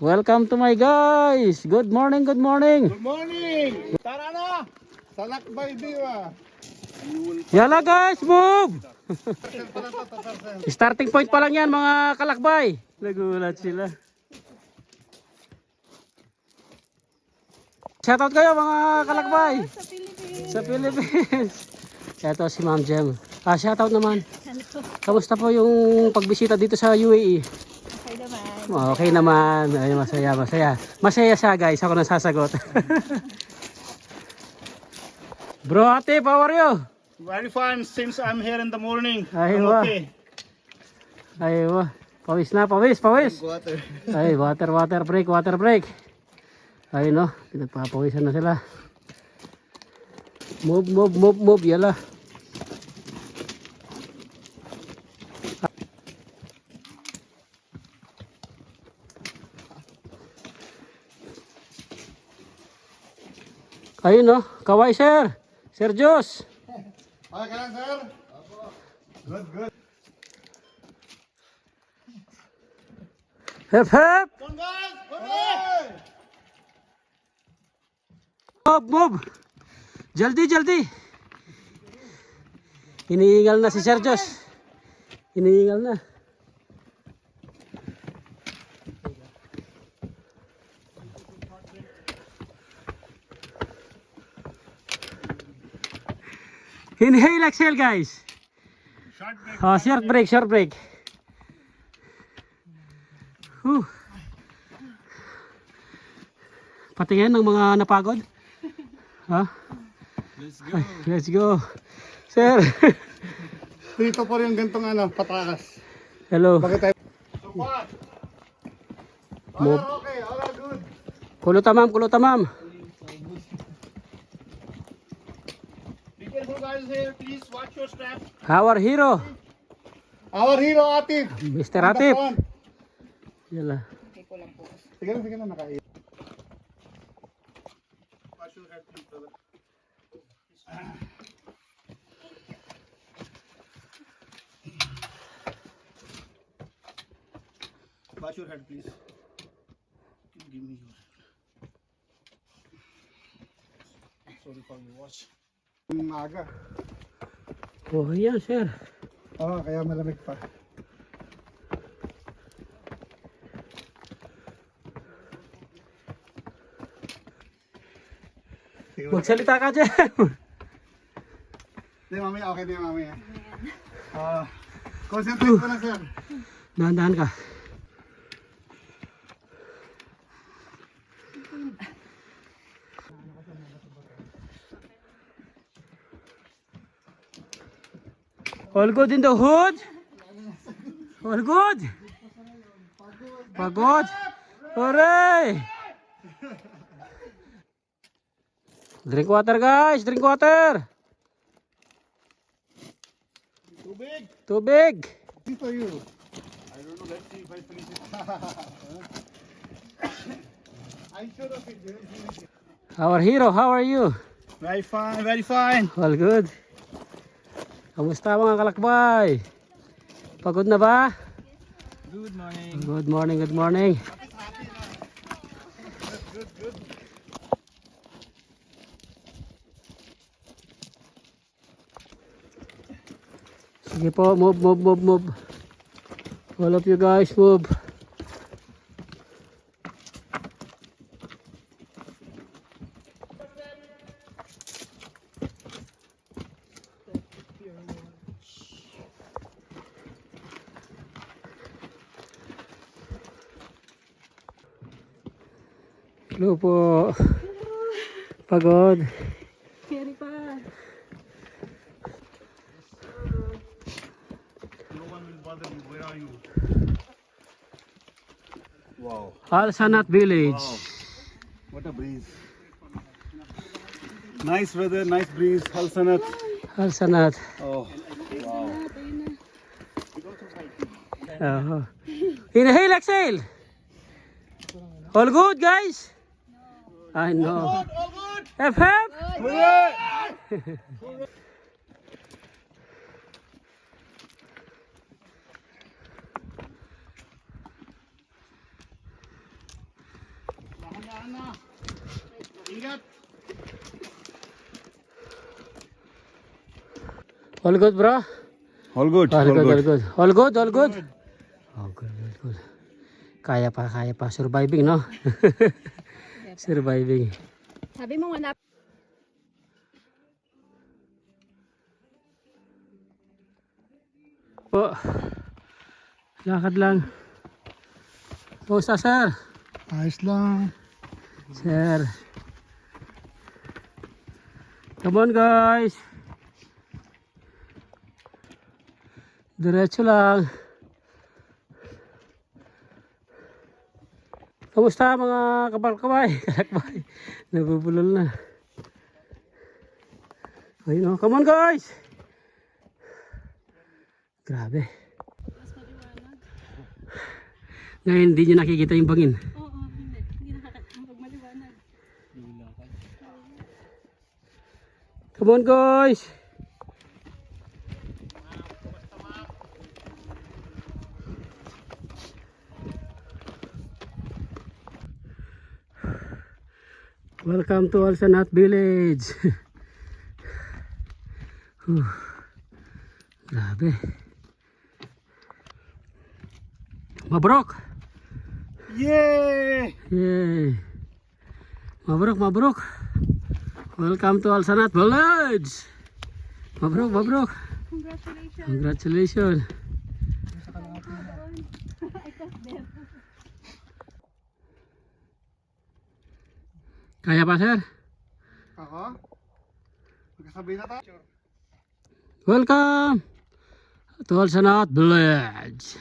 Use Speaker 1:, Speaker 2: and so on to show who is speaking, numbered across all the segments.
Speaker 1: Welcome to my guys. Good morning, good morning.
Speaker 2: Good morning! Tara na! Sa Lakbay Diwa!
Speaker 1: Yala guys, move! Starting point pa lang yan mga kalakbay. Nagulat sila. Shoutout kayo mga kalakbay. Sa Philippines. Ito si Ma'am Jem. Shoutout naman. Kamusta po yung pagbisita dito sa UAE?
Speaker 3: Okay naman.
Speaker 1: Okay naman. Ay, masaya. Masaya siya guys. Ako nang sasagot. Bro Ate, how are you?
Speaker 2: Very fun since I'm here in the morning.
Speaker 1: Ay,
Speaker 2: I'm
Speaker 1: wa.
Speaker 2: okay.
Speaker 1: Ay, pawis na, pawis.
Speaker 2: Water.
Speaker 1: Ay, water break. Ay, no, pinagpapawisan na sila. Move, yala. Ayun, no, kaway, sir. Sir Jos.
Speaker 2: Okay ka lang, sir? Good.
Speaker 1: Hep, hep.
Speaker 2: Come on, guys! Hurry!
Speaker 1: Move. Jaldi. Hinihingal na si Sir Jos. Hinihingal na. Inhale, exhale guys. Short break. Patingin ng mga napagod. Ha? Let's go. Sir.
Speaker 2: Dito po rin yung gantong patakas.
Speaker 1: Hello.
Speaker 2: Bakit tayo? So far.
Speaker 1: Move.
Speaker 2: Okay, all good.
Speaker 1: Kulo tamam.
Speaker 2: Be careful guys here, please watch your step.
Speaker 1: Our hero,
Speaker 2: Our hero, Atif.
Speaker 1: Mr. Atif. Yala.
Speaker 2: Sige na, nakain. Watch your head, please, brother. Wash your head, please. Give me your. Sorry for your watch. Maaga.
Speaker 1: Oh, yan, sir.
Speaker 2: Oo, kaya malamig pa.
Speaker 1: Magsalita ka dyan.
Speaker 2: Hindi, mamaya. Okay din, mamaya. Concentrate ko na, sir.
Speaker 1: Dahan-dahan ka. All good in the hood? All good? Pagod? Hooray! Drink water guys, drink water! Tubig!
Speaker 2: This for you. I don't know, let's see if I finish it. I'm sure of it.
Speaker 1: Our hero, how are you?
Speaker 2: Very fine.
Speaker 1: All good. Kamusta mga kalakbay? Pagod na ba?
Speaker 2: Good morning.
Speaker 1: Good morning.
Speaker 2: Good.
Speaker 1: Sige po, move. All of you guys, move. Hello po. Pagod.
Speaker 3: Carry pa.
Speaker 2: No one will bother you. Where are you? Wow.
Speaker 1: Al Sanat Village.
Speaker 2: What a breeze. Nice weather, nice breeze. Halsanat.
Speaker 1: Al Sanat.
Speaker 2: Oh, wow.
Speaker 1: Inhale, exhale. All good, guys? I know.
Speaker 2: All good.
Speaker 1: Hep, hep.
Speaker 2: Ingat.
Speaker 1: All good, bro?
Speaker 2: All good.
Speaker 1: All good, all good. All good, all good. Oh, good, good, good. Kaya pa, kaya pa. Surviving, no? Surviving.
Speaker 3: Sabi mo nga na.
Speaker 1: Po. Lakad lang. Kumusta, sir?
Speaker 2: Ayos lang.
Speaker 1: Sir. Come on, guys. Diretso lang. Kamusta mga kapal-kabay? Kalakbay. Nabubulol na. Ayun, oh. Come on, guys. Grabe. Ngayon hindi nyo nakikita yung bangin.
Speaker 3: Oo, hindi. Hindi nakakapag maliwanag.
Speaker 1: Come on, guys. Welcome to Alsanat Village. Grabe. Mabrok.
Speaker 2: Yay!
Speaker 1: Yay. Mabrok, mabrok. Welcome to Alsanat Village. Mabrok, mabrok.
Speaker 3: Congratulations.
Speaker 1: Congratulations. Kaya pa, sir?
Speaker 2: Ako? Magkasabay na tayo.
Speaker 1: Welcome to Alsanat Village.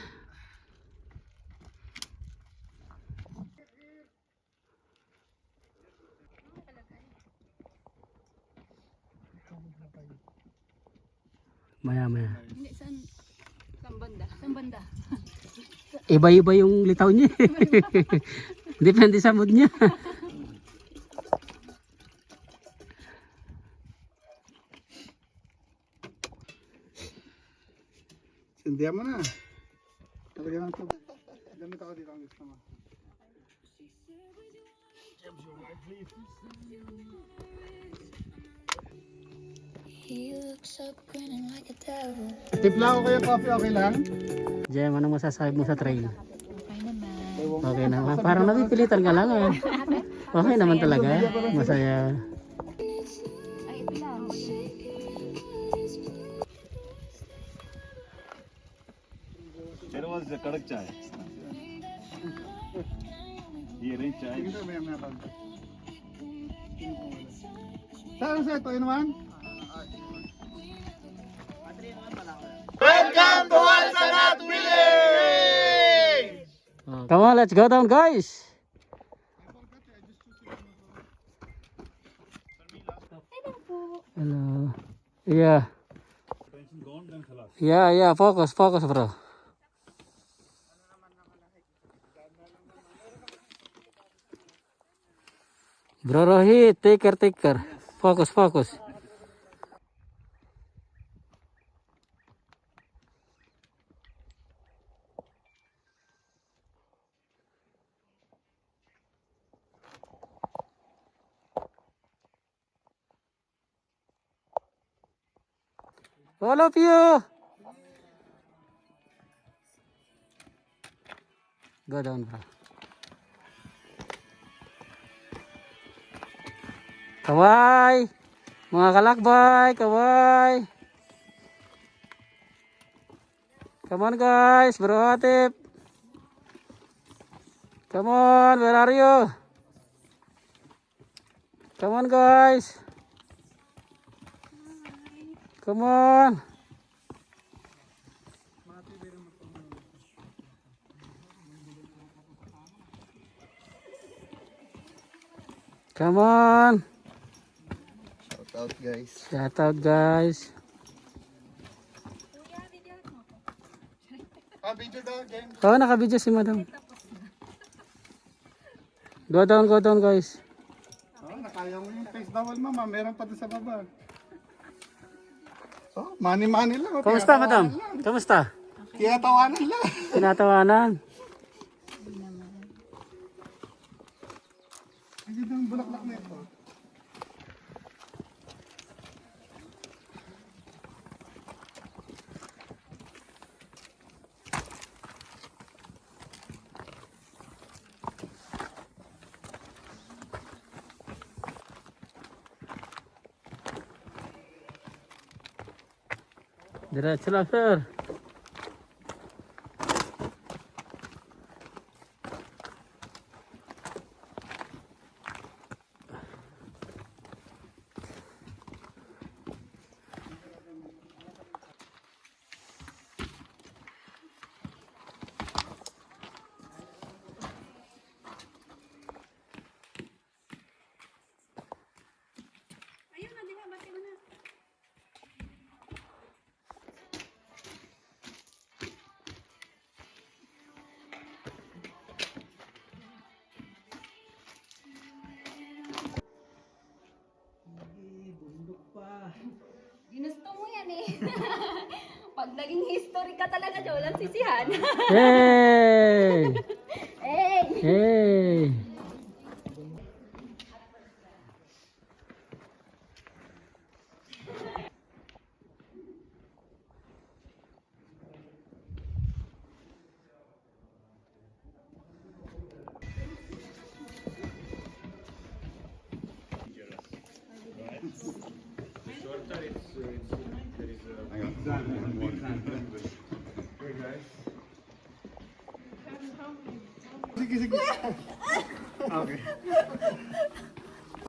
Speaker 1: Maya, maya.
Speaker 3: Hindi, saan? Saan banda? Saan banda?
Speaker 1: Iba-iba yung litaw niya. Depende sa mood niya.
Speaker 2: Sindihan mo na. Talagyan ng tubig. Gamit ako dito ang gusto mo.
Speaker 4: He looks up grinning like a devil.
Speaker 2: Tipla ako kayo coffee, okay lang?
Speaker 1: Jem, anong masasabi mo sa trail?
Speaker 4: Okay naman.
Speaker 1: Okay naman. Parang napipilitan ka lang eh. Okay naman talaga. Masaya.
Speaker 3: Ay, ito lang.
Speaker 5: There was a kadak chai. Here is chai.
Speaker 2: Sige sir, may pag. Saan sir, 2 in 1?
Speaker 1: Come on, let's go down, guys. Hello. Yeah. Yeah, focus, focus, bro. Bro Rohit, take care. Focus, focus. All of you. Go down, bro. Kaway! Mga kalakbay, kaway! Come on guys, bro Atip! Come on, where are you? Come on guys! Come on! Come on!
Speaker 2: Shout out guys.
Speaker 1: Shout out guys!
Speaker 2: Video daw, James.
Speaker 1: Oh, naka-video si madam. Go down guys.
Speaker 2: Oh, nakaya mo yung face towel mama, meron pa doon sa baba. Oh, money lang. Oh,
Speaker 1: Kamusta
Speaker 2: tinatawanan
Speaker 1: madam?
Speaker 2: lang.
Speaker 1: Kamusta?
Speaker 2: Tinatawanan lang.
Speaker 1: Tinatawanan.
Speaker 2: Ang ganda ng bulaklak na ito.
Speaker 1: Diretso lang, sir.
Speaker 3: Ayun na, di ba? Bati mo na. Ginusto mo yan eh. Pag naging history ka talaga, walang sisihan.
Speaker 1: Hey!
Speaker 3: Hey!
Speaker 1: Hey!
Speaker 2: Sige, sige. Okay.